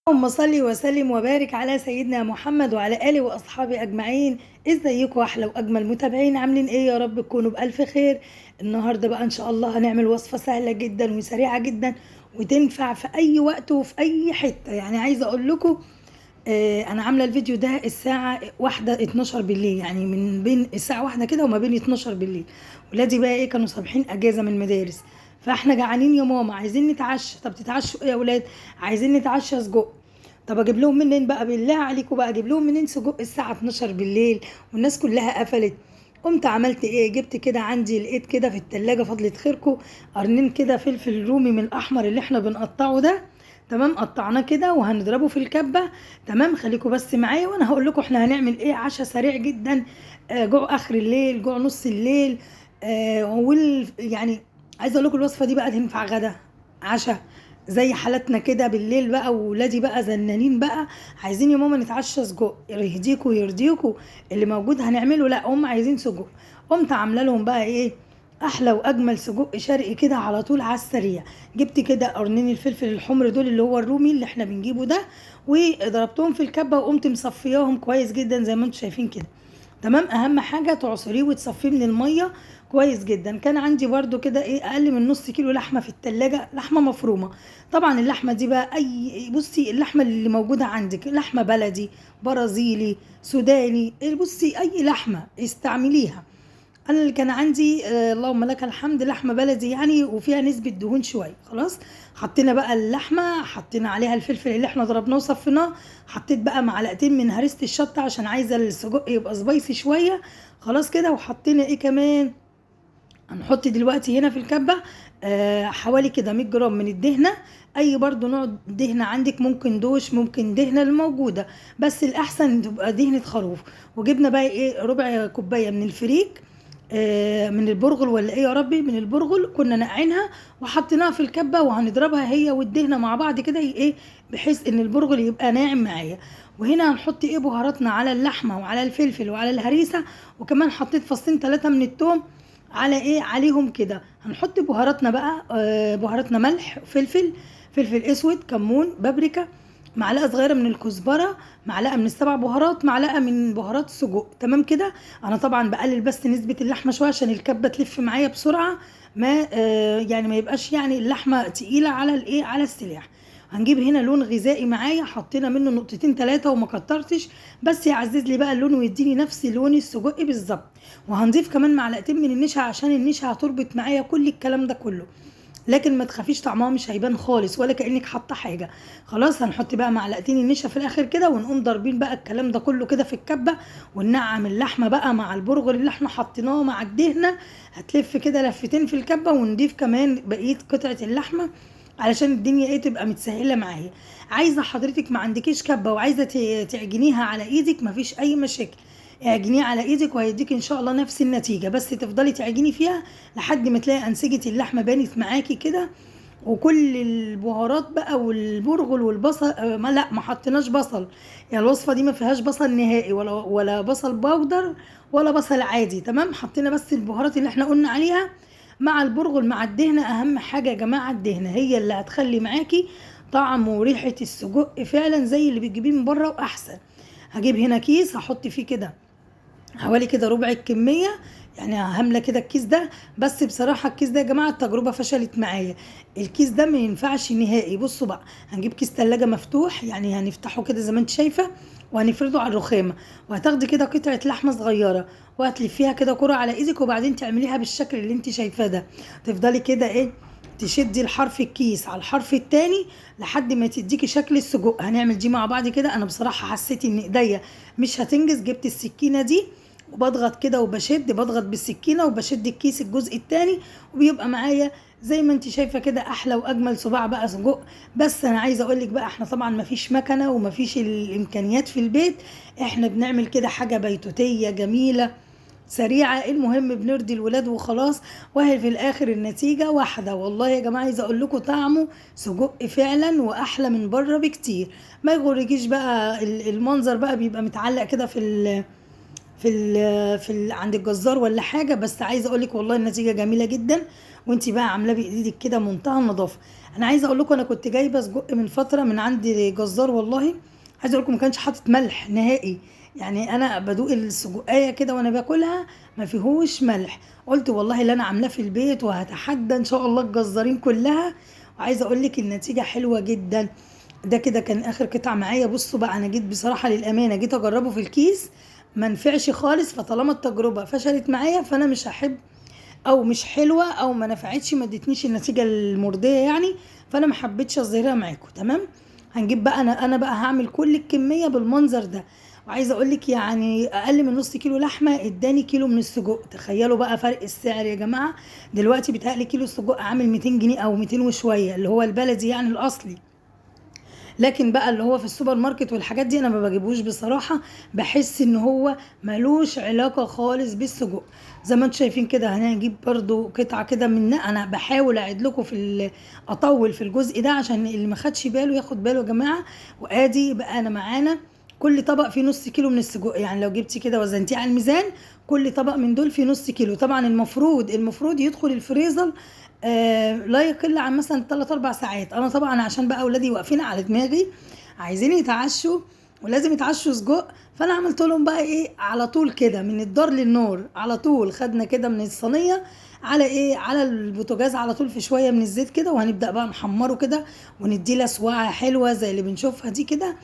اللهم صل وسلم وبارك على سيدنا محمد وعلى آله وأصحابه أجمعين. ازيكم أحلى وأجمل متابعين؟ عاملين إيه؟ يا رب تكونوا بألف خير. النهاردة بقى إن شاء الله هنعمل وصفة سهلة جدا وسريعة جدا وتنفع في أي وقت وفي أي حتة. يعني عايزة أقول لكم أنا عاملة الفيديو ده الساعة 1:12 بالليل، يعني من بين الساعة 1 كده وما بين 12 بالليل. ولادي بقى إيه كانوا صابحين أجازة من المدارس، فاحنا جعانين يا ماما عايزين نتعشى. طب تتعشوا ايه يا ولاد؟ عايزين نتعشى سجق. طب اجيب لهم منين بقى؟ بالله عليكم بقى اجيب لهم منين سجق الساعه 12 بالليل والناس كلها قفلت؟ قمت عملت ايه؟ جبت كده عندي، لقيت كده في التلاجة فضلة خيركم قرنين كده فلفل رومي من الاحمر اللي احنا بنقطعه ده. تمام، قطعناه كده وهنضربه في الكبه. تمام، خليكم بس معايا وانا هقول لكم احنا هنعمل ايه. عشاء سريع جدا، جوع اخر الليل، جوع نص الليل. يعني عايزه اقول لكم الوصفه دي بقى تنفع غدا عشاء، زي حالتنا كده بالليل بقى. وولادي بقى زنانين بقى، عايزين يا ماما نتعشى سجق، يهديكوا يرضيكوا اللي موجود هنعمله. لا هم عايزين سجق. قمت عامله لهم بقى ايه؟ احلى واجمل سجق شرقي كده على طول على السريع. جبت كده قرنين الفلفل الحمر دول اللي هو الرومي اللي احنا بنجيبه ده، وضربتهم في الكبه وقمت مصفياهم كويس جدا زي ما انتم شايفين كده. تمام، اهم حاجه تعصريه وتصفيه من الميه كويس جدا. كان عندي برده كده ايه اقل من نص كيلو لحمه في التلاجة، لحمه مفرومه. طبعا اللحمه دي بقى اي، بصي اللحمه اللي موجوده عندك، لحمه بلدي، برازيلي، سوداني، بصي اي لحمه استعمليها. انا اللي كان عندي اللهم لك الحمد لحمه بلدي يعني، وفيها نسبه دهون شويه. خلاص، حطينا بقى اللحمه، حطينا عليها الفلفل اللي احنا ضربناه وصفيناه. حطيت بقى معلقتين من هريسه الشطه عشان عايزه السجق يبقى سبايسي شويه. خلاص كده، وحطينا ايه كمان؟ هنحط دلوقتي هنا في الكبه حوالي كده 100 جرام من الدهنه. اي برضو نوع دهنه عندك، ممكن دوش، ممكن دهنه الموجوده، بس الاحسن تبقى دهنه خروف. وجبنا بقى ايه ربع كوبايه من الفريك، من البرغل ولا ايه يا ربي، من البرغل كنا نقعينها وحطيناها في الكبه وهنضربها هي والدهنه مع بعض كده ايه، بحيث ان البرغل يبقى ناعم معايا. وهنا هنحط ايه بهاراتنا على اللحمه وعلى الفلفل وعلى الهريسه. وكمان حطيت فصين 3 من التوم على ايه عليهم كده. هنحط بهاراتنا بقى، بهاراتنا ملح، فلفل، فلفل اسود، كمون، بابريكا، معلقه صغيره من الكزبره، معلقه من السبع بهارات، معلقه من بهارات السجق. تمام كده. انا طبعا بقلل بس نسبه اللحمه شويه عشان الكبه تلف معايا بسرعه، ما يعني ما يبقاش يعني اللحمه تقيله على الايه، على السلاح. هنجيب هنا لون غذائي معايا، حطينا منه نقطتين 3 وما كترتش، بس يعزز لي بقى اللون ويديني نفس لون السجق بالظبط. وهنضيف كمان معلقتين من النشا عشان النشا هتربط معايا كل الكلام ده كله. لكن ما تخافيش طعمها مش هيبان خالص ولا كأنك حاطه حاجه. خلاص، هنحط بقى معلقتين النشا في الاخر كده ونقوم ضاربين بقى الكلام ده كله كده في الكبه. وننعم اللحمه بقى مع البرغل اللي احنا حطيناه مع الدهنه. هتلف كده لفتين في الكبه، ونضيف كمان بقيه قطعه اللحمه علشان الدنيا ايه تبقى متسهله معايا. عايزه حضرتك ما عندكيش كبه وعايزه تعجنيها على ايدك، مفيش اي مشاكل. اعجنيه على ايدك وهيديك ان شاء الله نفس النتيجه، بس تفضلي تعجني فيها لحد ما تلاقي انسجه اللحمه بانت معاكي كده. وكل البهارات بقى والبرغل والبصل، ما لا ما حطيناش بصل. يعني الوصفه دي ما فيهاش بصل نهائي، ولا بصل باودر ولا بصل عادي. تمام، حطينا بس البهارات اللي احنا قلنا عليها مع البرغل مع الدهنه. اهم حاجه يا جماعه الدهنه هي اللي هتخلي معاكي طعم وريحه السجق فعلا زي اللي بتجيبيه من بره واحسن. هجيب هنا كيس هحط فيه كده حوالي كده ربع الكمية، يعني هملى كده الكيس ده. بس بصراحة الكيس ده يا جماعة التجربة فشلت معايا. الكيس ده ما ينفعش نهائي. بصوا بقى، هنجيب كيس تلاجة مفتوح، يعني هنفتحه كده زي ما انت شايفة، وهنفرده على الرخامة. وهتاخدي كده قطعة لحمة صغيرة وهتلفيها كده كرة على ايدك، وبعدين تعمليها بالشكل اللي انت شايفاه ده. تفضلي كده ايه، تشدي الحرف الكيس على الحرف التاني لحد ما تديكي شكل السجق. هنعمل دي مع بعض كده. انا بصراحة حسيت ان ايديا مش هتنجز، جبت السكينة دي وبضغط كده وبشد، بضغط بالسكينه وبشد الكيس الجزء التاني، وبيبقى معايا زي ما انت شايفه كده احلى واجمل صباع بقى سجق. بس انا عايزه اقول لك بقى، احنا طبعا مفيش مكنه ومفيش الامكانيات في البيت. احنا بنعمل كده حاجه بيتوتيه جميله سريعه، المهم بنرضي الولاد وخلاص. وهي في الاخر النتيجه واحده. والله يا جماعه عايزه اقول لكم طعمه سجق فعلا واحلى من بره بكتير. ما يغركيش بقى المنظر بقى بيبقى متعلق كده عند الجزار ولا حاجه. بس عايزه اقول لك والله النتيجه جميله جدا، وانتي بقى عاملاه بايدك كده منتهى النظافه. انا عايزه اقول لكم انا كنت جايبه سجق من فتره من عند جزار والله. عايزه اقول لكم ما كانش حاطط ملح نهائي. يعني انا بدوق السجقايه كده وانا باكلها ما فيهوش ملح. قلت والله اللي انا عاملاه في البيت وهتحدى ان شاء الله الجزارين كلها. وعايزه اقول لك النتيجه حلوه جدا. ده كده كان اخر قطعه معايا. بصوا بقى انا جيت بصراحه للامانه جيت اجربه في الكيس ما نفعش خالص. فطالما التجربه فشلت معايا فانا مش هحب او مش حلوه او ما نفعتش ما ادتنيش النتيجه المرضيه يعني. فانا ما حبيتش اظهرها معاكم. تمام. هنجيب بقى انا بقى هعمل كل الكميه بالمنظر ده. وعايزه اقول لك يعني اقل من نص كيلو لحمه اداني كيلو من السجق. تخيلوا بقى فرق السعر يا جماعه. دلوقتي بيتهيألي كيلو السجق عامل 200 جنيه او 200 وشويه اللي هو البلدي يعني الاصلي. لكن بقى اللي هو في السوبر ماركت والحاجات دي انا ما بجيبوش بصراحه. بحس ان هو ملوش علاقه خالص بالسجق. زي ما انتم شايفين كده هنجيب برضو قطعه كده من انا بحاول اعيد لكم اطول في الجزء ده عشان اللي ما خدش باله ياخد باله يا جماعه. وادي بقى انا معانا كل طبق فيه نص كيلو من السجق. يعني لو جبتي كده وزنتيه على الميزان كل طبق من دول فيه نص كيلو. طبعا المفروض يدخل الفريزر لا يقل عن مثلا 3 4 ساعات. انا طبعا عشان بقى اولادي واقفين على دماغي عايزين يتعشوا ولازم يتعشوا سجق. فانا عملت لهم بقى ايه على طول كده من الدار للنار على طول. خدنا كده من الصينيه على ايه على البوتاجاز على طول في شويه من الزيت كده. وهنبدا بقى نحمره كده ونديه لسواعه حلوه زي اللي بنشوفها دي كده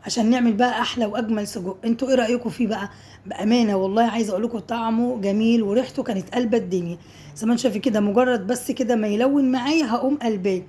عشان نعمل بقى احلى واجمل سجق. انتوا ايه رايكم فيه بقى؟ بامانه والله عايزه اقول لكم طعمه جميل وريحته كانت قلبه الدنيا. زي ما انتم شايفين كده مجرد بس كده ما يلون معايا هقوم قلباه.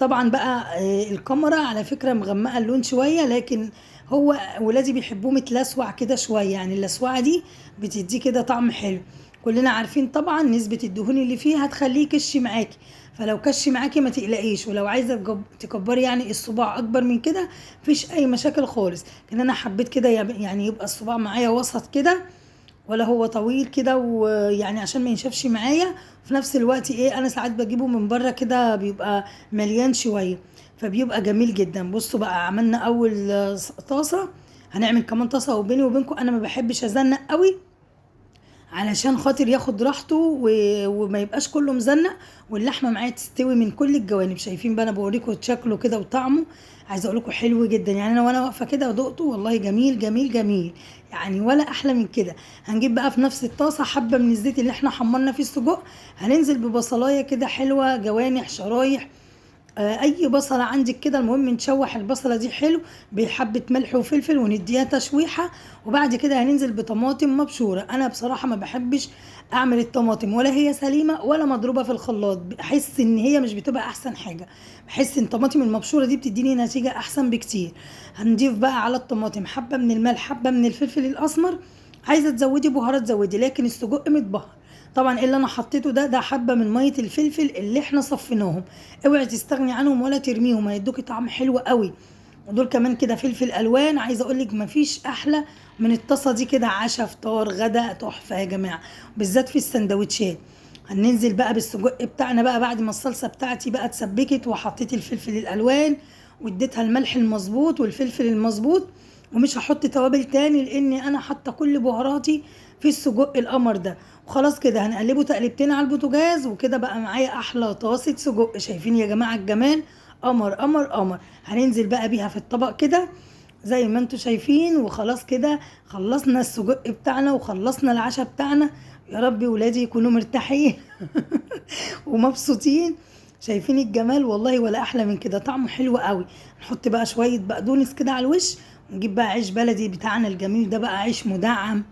طبعا بقى الكاميرا على فكره مغمقه اللون شويه لكن هو ولادي بيحبوه متلسوع كده شويه. يعني اللسوعه دي بتديه كده طعم حلو. كلنا عارفين طبعا نسبه الدهون اللي فيه هتخليه كش معاكي. فلو كش معاكي ما تقلقيش. ولو عايزه تكبري يعني الصباع اكبر من كده مفيش اي مشاكل خالص. لكن انا حبيت كده يعني يبقى الصباع معايا وسط كده ولا هو طويل كده. ويعني عشان ما ينشفش معايا. في نفس الوقت ايه انا ساعات بجيبه من بره كده بيبقى مليان شويه فبيبقى جميل جدا. بصوا بقى عملنا اول طاسه. هنعمل كمان طاسه. وبيني وبينكم انا ما بحبش ازنق قوي علشان خاطر ياخد راحته وما يبقاش كله مزنق. واللحمه معايا تستوي من كل الجوانب. شايفين بقى انا بوريكم شكله كده وطعمه. عايزه اقول لكم حلو جدا. يعني انا وانا واقفه كده ودقته والله جميل جميل جميل. يعني ولا احلى من كده. هنجيب بقى في نفس الطاسه حبه من الزيت اللي احنا حمرنا فيه السجق. هننزل ببصلايه كده حلوه جوانح شرايح. اي بصله عندك كده المهم نشوح البصله دي حلو بحبه ملح وفلفل ونديها تشويحه. وبعد كده هننزل بطماطم مبشوره. انا بصراحه ما بحبش اعمل الطماطم ولا هي سليمه ولا مضروبه في الخلاط. بحس ان هي مش بتبقى احسن حاجه. بحس ان الطماطم المبشوره دي بتديني نتيجه احسن بكتير. هنضيف بقى على الطماطم حبه من الملح حبه من الفلفل الاسمر. عايزه تزودي بهارات زودي لكن السجق متبهر. طبعا اللي انا حطيته ده حبه من ميه الفلفل اللي احنا صفيناهم. اوعي تستغني عنهم ولا ترميهم هيدوكي طعم حلو قوي. ودول كمان كده فلفل الوان. عايزه اقول لك مفيش احلى من الطاسه دي كده عشاء فطار غدا تحفه يا جماعه. بالذات في السندوتشات. هننزل بقى بالسجق بتاعنا بقى بعد ما الصلصه بتاعتي بقى اتسبكت وحطيت الفلفل الالوان واديتها الملح المظبوط والفلفل المظبوط. ومش هحط توابل تاني لاني انا حاطه كل بهاراتي في السجق القمر ده. وخلاص كده هنقلبه تقلبتين على البوتاجاز وكده بقى معايا احلى طاسه سجق. شايفين يا جماعه الجمال؟ قمر قمر قمر. هننزل بقى بيها في الطبق كده زي ما انتم شايفين. وخلاص كده خلصنا السجق بتاعنا وخلصنا العشاء بتاعنا. يا رب ولادي يكونوا مرتاحين ومبسوطين. شايفين الجمال والله ولا احلى من كده. طعمه حلو قوي. نحط بقى شويه بقدونس كده على الوش. ونجيب بقى عيش بلدي بتاعنا الجميل ده بقى عيش مدعم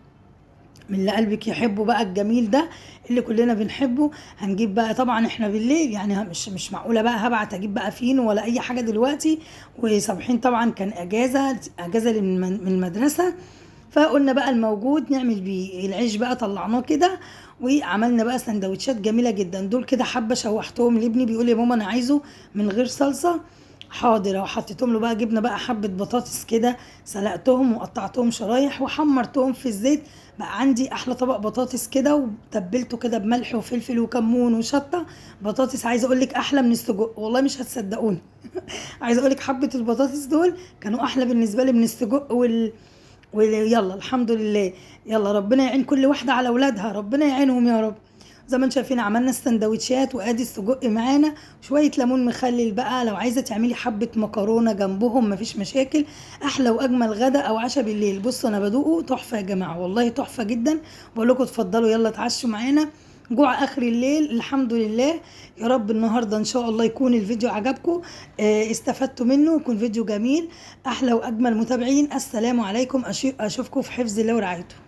من اللي قلبك يحبه بقى الجميل ده اللي كلنا بنحبه. هنجيب بقى طبعا احنا بالليل يعني مش معقوله بقى هبعت اجيب بقى فينو ولا اي حاجه دلوقتي. وصبحين طبعا كان اجازه من المدرسه. فقلنا بقى الموجود نعمل بيه العيش بقى طلعناه كده. وعملنا بقى سندوتشات جميله جدا. دول كده حبه شوحتهم لابني بيقول لي ماما انا عايزه من غير صلصه. حاضر. وحطيتهم له بقى جبنه بقى حبه بطاطس كده سلقتهم وقطعتهم شرايح وحمرتهم في الزيت. بقى عندي احلى طبق بطاطس كده وتبلته كده بملح وفلفل وكمون وشطه. بطاطس عايزه اقول لك احلى من السجق والله مش هتصدقوني. عايزه اقول لك حبه البطاطس دول كانوا احلى بالنسبه لي من السجق يلا الحمد لله. يلا ربنا يعين كل واحده على اولادها ربنا يعينهم يا رب. زي ما انتم شايفين عملنا السندوتشات، وادي السجق معانا، شويه ليمون مخلل بقى. لو عايزه تعملي حبه مكرونه جنبهم مفيش مشاكل. احلى واجمل غدا او عشاء بالليل. بصوا انا بدوقه تحفه يا جماعه، والله تحفه جدا. بقول لكم اتفضلوا يلا اتعشوا معانا، جوع اخر الليل الحمد لله. يا رب النهارده ان شاء الله يكون الفيديو عجبكم، استفدتوا منه، يكون فيديو جميل. احلى واجمل متابعين، السلام عليكم، اشوفكم في حفظ الله ورعايته.